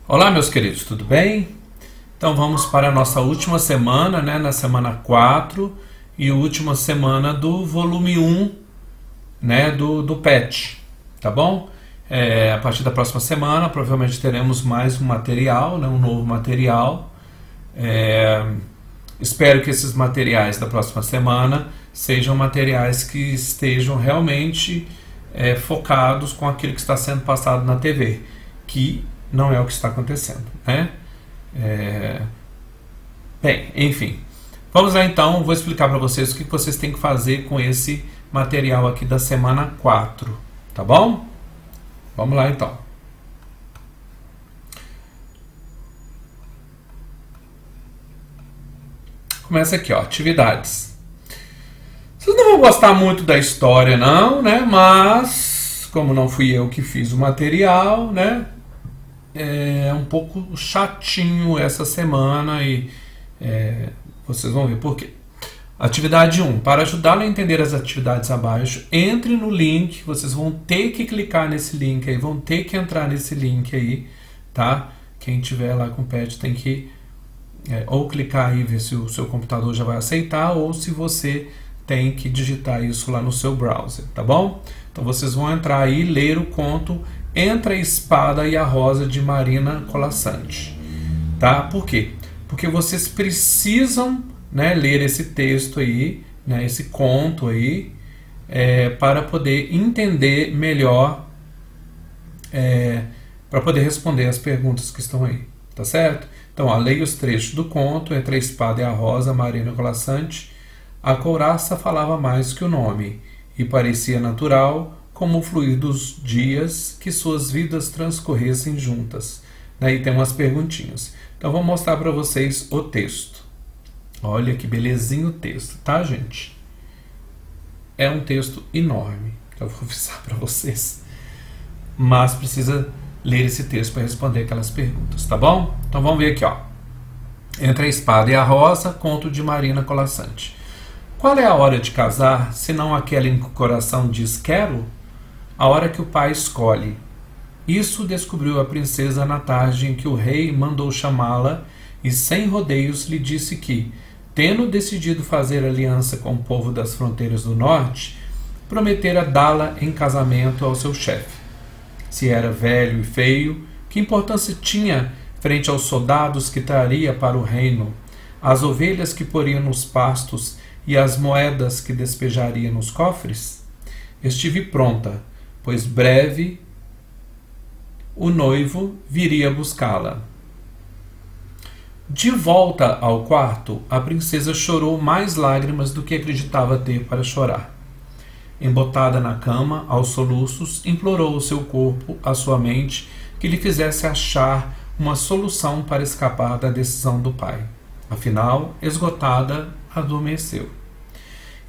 Olá, meus queridos, tudo bem? Então vamos para a nossa última semana, né, na semana 4 e última semana do volume 1, né, do PET, tá bom? A partir da próxima semana provavelmente teremos mais um material, né, um novo material. Espero que esses materiais da próxima semana sejam materiais que estejam realmente focados com aquilo que está sendo passado na TV, que não é o que está acontecendo, né? Bem, enfim, vamos lá então, vou explicar para vocês o que vocês têm que fazer com esse material aqui da semana 4, tá bom? Vamos lá então. Começa aqui, ó, atividades. Vocês não vão gostar muito da história não, né? Mas, como não fui eu que fiz o material, né? É um pouco chatinho essa semana e vocês vão ver por quê. Atividade 1. Para ajudá-lo a entender as atividades abaixo, entre no link, vocês vão ter que clicar nesse link aí, vão ter que entrar nesse link aí, tá? Quem tiver lá com o PET tem que ou clicar aí e ver se o seu computador já vai aceitar, ou se você tem que digitar isso lá no seu browser, tá bom? Então vocês vão entrar aí e ler o conto Entre a Espada e a Rosa, de Marina Colasanti, tá? Por quê? Porque vocês precisam, né, ler esse texto aí, né, esse conto aí, para poder entender melhor, para poder responder as perguntas que estão aí, tá certo? Então, ó, leia os trechos do conto Entre a Espada e a Rosa, Marina Colasanti. A couraça falava mais que o nome, e parecia natural como o fluir dos dias que suas vidas transcorressem juntas. Daí tem umas perguntinhas. Então, vou mostrar para vocês o texto. Olha que belezinho o texto, tá, gente? É um texto enorme, que eu vou avisar para vocês. Mas precisa ler esse texto para responder aquelas perguntas, tá bom? Então, vamos ver aqui, ó. Entre a Espada e a Rosa, conto de Marina Colasanti. Qual é a hora de casar, senão aquela em que o coração diz quero? A hora que o pai escolhe. Isso descobriu a princesa na tarde em que o rei mandou chamá-la e, sem rodeios, lhe disse que, tendo decidido fazer aliança com o povo das fronteiras do norte, prometera dá-la em casamento ao seu chefe. Se era velho e feio, que importância tinha frente aos soldados que traria para o reino, as ovelhas que poria nos pastos e as moedas que despejaria nos cofres? Estive pronta, pois breve o noivo viria buscá-la. De volta ao quarto, a princesa chorou mais lágrimas do que acreditava ter para chorar. Embotada na cama, aos soluços, implorou o seu corpo, a sua mente, que lhe fizesse achar uma solução para escapar da decisão do pai. Afinal, esgotada, adormeceu.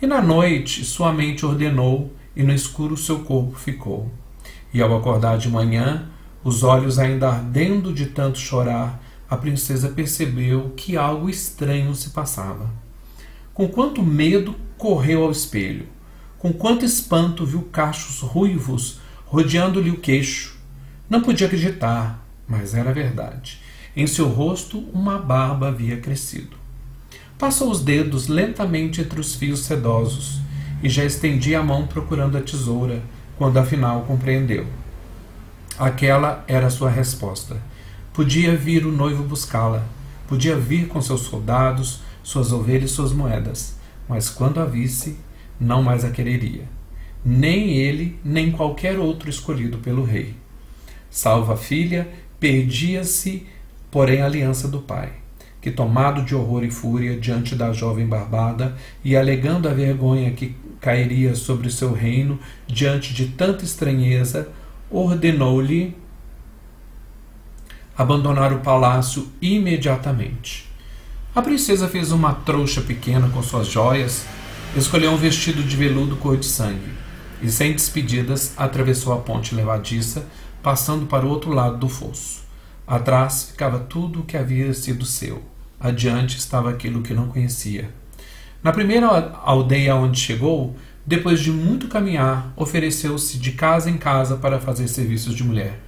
E na noite, sua mente ordenou, e no escuro seu corpo ficou. E ao acordar de manhã, os olhos ainda ardendo de tanto chorar, a princesa percebeu que algo estranho se passava. Com quanto medo correu ao espelho, com quanto espanto viu cachos ruivos rodeando-lhe o queixo. Não podia acreditar, mas era verdade. Em seu rosto uma barba havia crescido. Passou os dedos lentamente entre os fios sedosos e já estendia a mão procurando a tesoura, quando afinal compreendeu. Aquela era a sua resposta. Podia vir o noivo buscá-la, podia vir com seus soldados, suas ovelhas e suas moedas, mas quando a visse, não mais a quereria. Nem ele, nem qualquer outro escolhido pelo rei. Salvo a filha, perdia-se, porém, a aliança do pai, que, tomado de horror e fúria diante da jovem barbada e alegando a vergonha que cairia sobre o seu reino diante de tanta estranheza, ordenou-lhe abandonar o palácio imediatamente. A princesa fez uma trouxa pequena com suas joias, escolheu um vestido de veludo cor de sangue e, sem despedidas, atravessou a ponte levadiça, passando para o outro lado do fosso. Atrás ficava tudo o que havia sido seu. Adiante estava aquilo que não conhecia. Na primeira aldeia onde chegou, depois de muito caminhar, ofereceu-se de casa em casa para fazer serviços de mulher.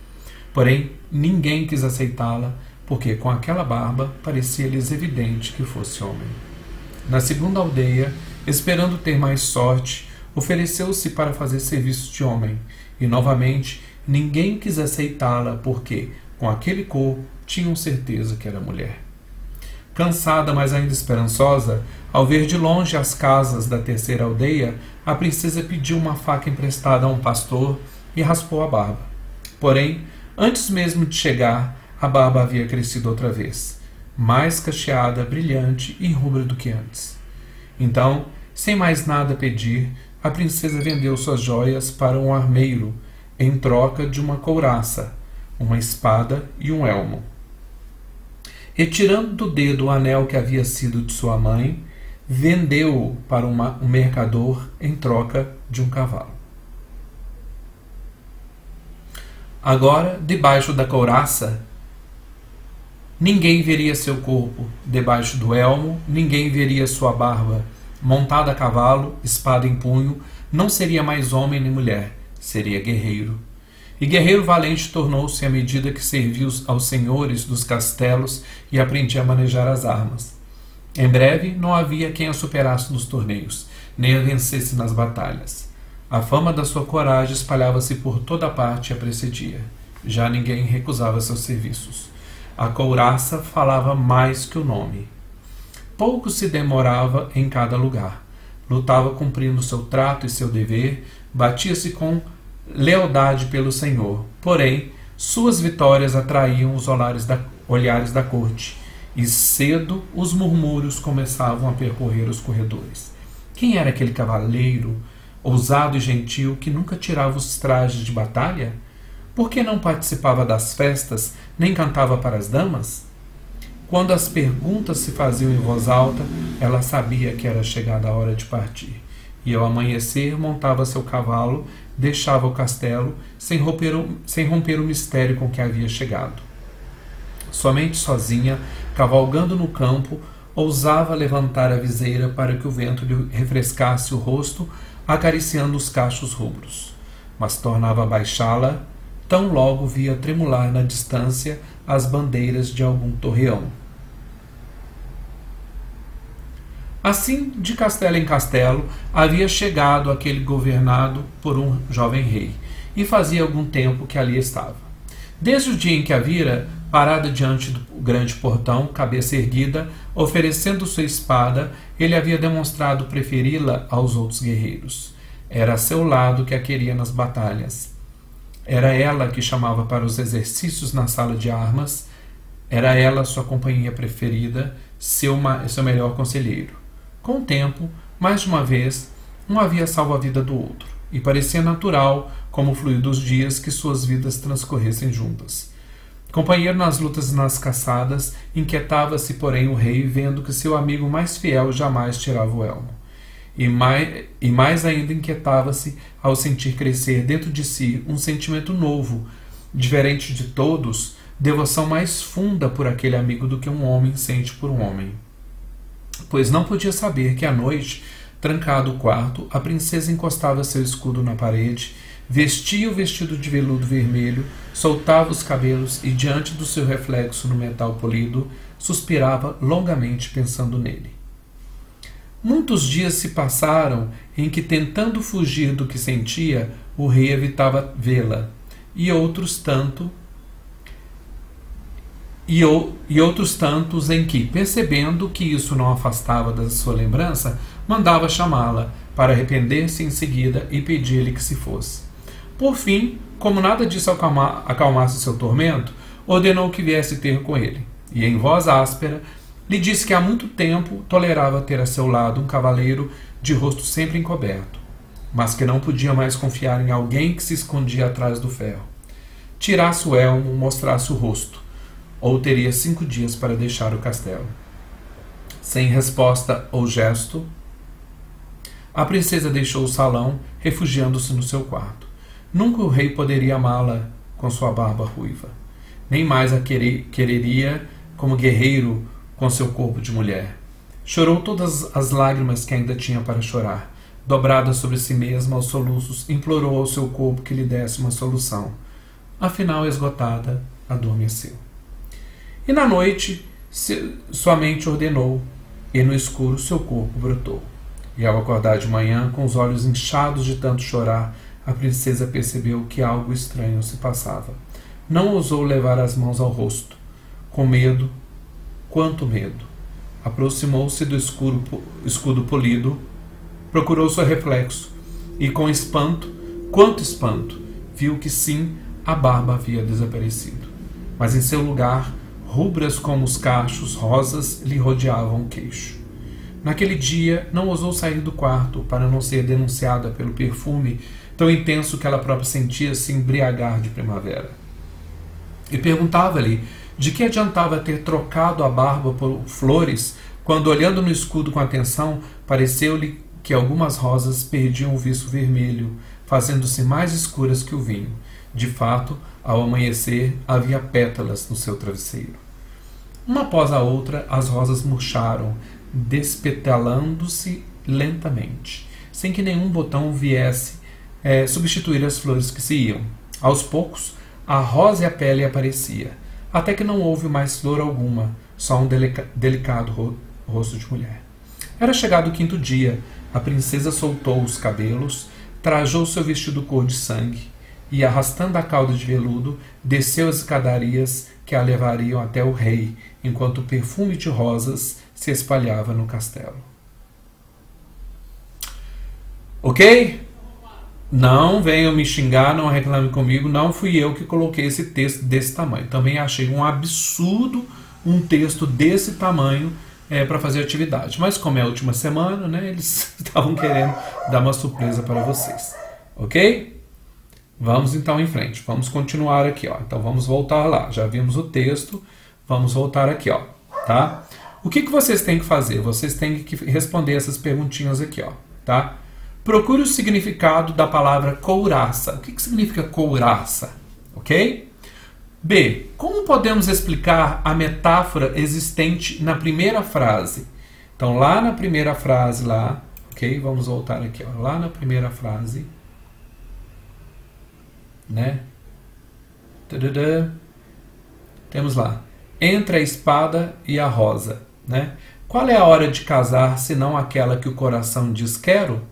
Porém, ninguém quis aceitá-la, porque com aquela barba parecia-lhes evidente que fosse homem. Na segunda aldeia, esperando ter mais sorte, ofereceu-se para fazer serviço de homem, e novamente ninguém quis aceitá-la, porque, com aquele corpo, tinham certeza que era mulher. Cansada, mas ainda esperançosa, ao ver de longe as casas da terceira aldeia, a princesa pediu uma faca emprestada a um pastor e raspou a barba. Porém, antes mesmo de chegar, a barba havia crescido outra vez, mais cacheada, brilhante e rubra do que antes. Então, sem mais nada pedir, a princesa vendeu suas joias para um armeiro, em troca de uma couraça, uma espada e um elmo. Retirando do dedo o anel que havia sido de sua mãe, vendeu-o para um mercador em troca de um cavalo. Agora, debaixo da couraça, ninguém veria seu corpo, debaixo do elmo, ninguém veria sua barba. Montada a cavalo, espada em punho, não seria mais homem nem mulher, seria guerreiro. E guerreiro valente tornou-se à medida que serviu aos senhores dos castelos e aprendia a manejar as armas. Em breve, não havia quem a superasse nos torneios, nem a vencesse nas batalhas. A fama da sua coragem espalhava-se por toda parte e a precedia. Já ninguém recusava seus serviços. A couraça falava mais que o nome. Pouco se demorava em cada lugar. Lutava cumprindo seu trato e seu dever, batia-se com lealdade pelo Senhor. Porém, suas vitórias atraíam os olhares da corte, e cedo os murmúrios começavam a percorrer os corredores. Quem era aquele cavaleiro, ousado e gentil, que nunca tirava os trajes de batalha? Por que não participava das festas, nem cantava para as damas? Quando as perguntas se faziam em voz alta, ela sabia que era chegada a hora de partir. E ao amanhecer montava seu cavalo, deixava o castelo, sem romper o mistério com que havia chegado. Somente sozinha, cavalgando no campo, ousava levantar a viseira para que o vento lhe refrescasse o rosto, acariciando os cachos rubros. Mas tornava a baixá-la, tão logo via tremular na distância as bandeiras de algum torreão. Assim, de castelo em castelo, havia chegado aquele governado por um jovem rei, e fazia algum tempo que ali estava. Desde o dia em que a vira, parada diante do grande portão, cabeça erguida, oferecendo sua espada, ele havia demonstrado preferi-la aos outros guerreiros. Era a seu lado que a queria nas batalhas. Era ela que chamava para os exercícios na sala de armas. Era ela sua companhia preferida, seu melhor conselheiro. Com o tempo, mais de uma vez, um havia salvo a vida do outro, e parecia natural, como o fluir dos dias, que suas vidas transcorressem juntas. Companheiro nas lutas e nas caçadas, inquietava-se, porém, o rei, vendo que seu amigo mais fiel jamais tirava o elmo. E mais ainda inquietava-se ao sentir crescer dentro de si um sentimento novo, diferente de todos, devoção mais funda por aquele amigo do que um homem sente por um homem. Pois não podia saber que à noite, trancado o quarto, a princesa encostava seu escudo na parede, vestia o vestido de veludo vermelho, soltava os cabelos e, diante do seu reflexo no metal polido, suspirava longamente pensando nele. Muitos dias se passaram em que, tentando fugir do que sentia, o rei evitava vê-la, e outros tantos em que, percebendo que isso não afastava da sua lembrança, mandava chamá-la, para arrepender-se em seguida e pedir-lhe que se fosse. Por fim, como nada disso acalmasse seu tormento, ordenou que viesse ter com ele, e em voz áspera lhe disse que há muito tempo tolerava ter a seu lado um cavaleiro de rosto sempre encoberto, mas que não podia mais confiar em alguém que se escondia atrás do ferro. Tirasse o elmo, mostrasse o rosto, ou teria 5 dias para deixar o castelo. Sem resposta ou gesto, a princesa deixou o salão, refugiando-se no seu quarto. Nunca o rei poderia amá-la com sua barba ruiva, nem mais a quereria como guerreiro com seu corpo de mulher. Chorou todas as lágrimas que ainda tinha para chorar. Dobrada sobre si mesma aos soluços, implorou ao seu corpo que lhe desse uma solução. afinal esgotada, adormeceu. E na noite sua mente ordenou, e no escuro seu corpo brotou. E ao acordar de manhã, com os olhos inchados de tanto chorar, a princesa percebeu que algo estranho se passava. Não ousou levar as mãos ao rosto. Com medo, quanto medo! Aproximou-se do escudo polido, procurou seu reflexo, e com espanto, quanto espanto, viu que sim, a barba havia desaparecido. Mas em seu lugar, rubras como os cachos rosas lhe rodeavam o queixo. Naquele dia, não ousou sair do quarto para não ser denunciada pelo perfume tão intenso que ela própria sentia se embriagar de primavera. E perguntava-lhe de que adiantava ter trocado a barba por flores, quando, olhando no escudo com atenção, pareceu-lhe que algumas rosas perdiam o viço vermelho, fazendo-se mais escuras que o vinho. De fato, ao amanhecer, havia pétalas no seu travesseiro. Uma após a outra, as rosas murcharam, despetalando-se lentamente, sem que nenhum botão viesse substituir as flores que se iam. Aos poucos, a rosa e a pele aparecia, até que não houve mais flor alguma, só um delicado rosto de mulher. Era chegado o quinto dia, a princesa soltou os cabelos, trajou seu vestido cor de sangue e, arrastando a cauda de veludo, desceu as escadarias que a levariam até o rei, enquanto o perfume de rosas se espalhava no castelo. Ok? Não venham me xingar, não reclame comigo, não fui eu que coloquei esse texto desse tamanho. Também achei um absurdo um texto desse tamanho para fazer atividade. Mas como é a última semana, né, eles estavam querendo dar uma surpresa para vocês. Ok? Vamos então em frente. Vamos continuar aqui. Ó. Então vamos voltar lá. Já vimos o texto. Vamos voltar aqui. Ó, tá? O que vocês têm que fazer? Vocês têm que responder essas perguntinhas aqui. Ó, tá? Procure o significado da palavra couraça. O que significa couraça? Ok? B. Como podemos explicar a metáfora existente na primeira frase? Então, lá na primeira frase, lá, ok? Vamos voltar aqui, ó, lá na primeira frase, né? Tadadá. Temos lá, entre a espada e a rosa, né? Qual é a hora de casar, senão aquela que o coração diz quero?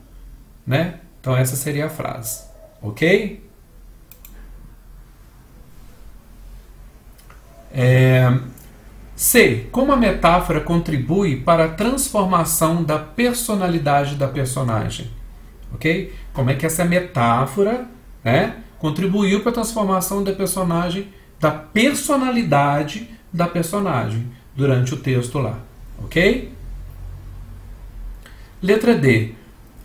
Né? Então, essa seria a frase, ok? C. Como a metáfora contribui para a transformação da personalidade da personagem? Ok? Como é que essa metáfora, né, contribuiu para a transformação da personalidade da personagem durante o texto lá? Ok? Letra D.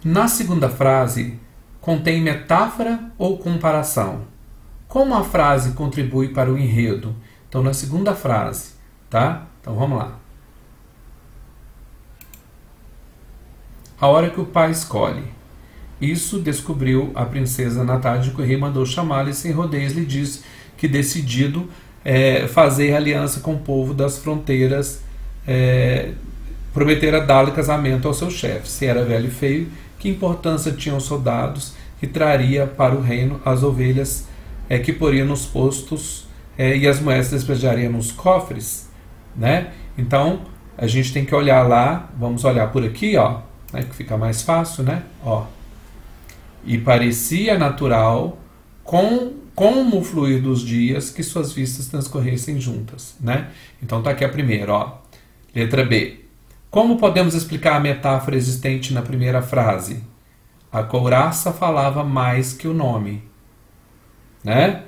Na segunda frase, contém metáfora ou comparação? Como a frase contribui para o enredo? Então, na segunda frase, tá? Então, vamos lá. A hora que o pai escolhe. Isso descobriu a princesa na tarde que o rei mandou chamá-la e sem rodeios lhe disse que decidido fazer aliança com o povo das fronteiras, prometera dar-lhe casamento ao seu chefe. Se era velho e feio, que importância tinham os soldados que traria para o reino as ovelhas que poriam nos postos e as moedas despejariam nos cofres, né? Então, a gente tem que olhar lá, vamos olhar por aqui, ó, né, que fica mais fácil, né? Ó. E parecia natural, como o fluir dos dias, que suas vistas transcorressem juntas, né? Então, tá aqui a primeira, ó. Letra B. Como podemos explicar a metáfora existente na primeira frase? A couraça falava mais que o nome, né?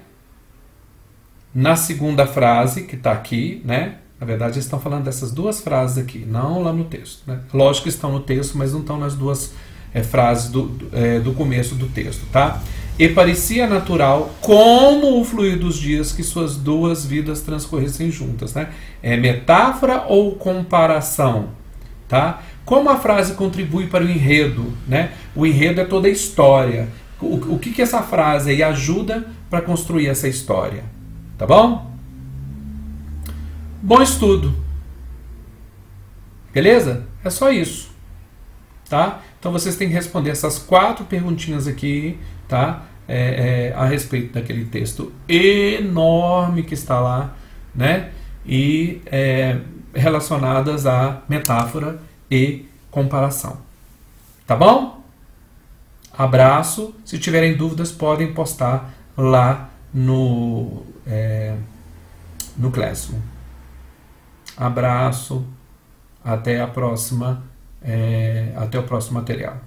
Na segunda frase, que está aqui, né? Na verdade, eles estão falando dessas duas frases aqui, não lá no texto, né? Lógico que estão no texto, mas não estão nas duas frases do começo do texto, tá? E parecia natural, como o fluir dos dias, que suas duas vidas transcorressem juntas, né? É metáfora ou comparação, tá? Como a frase contribui para o enredo, né? O enredo é toda a história. O que essa frase aí ajuda para construir essa história? Tá bom? Bom estudo. Beleza? É só isso. Tá? Então vocês têm que responder essas 4 perguntinhas aqui, tá? a respeito daquele texto enorme que está lá, né? E relacionadas à metáfora e comparação. Tá bom? Abraço. Se tiverem dúvidas, podem postar lá no Classroom. Abraço. Até a próxima. Até o próximo material.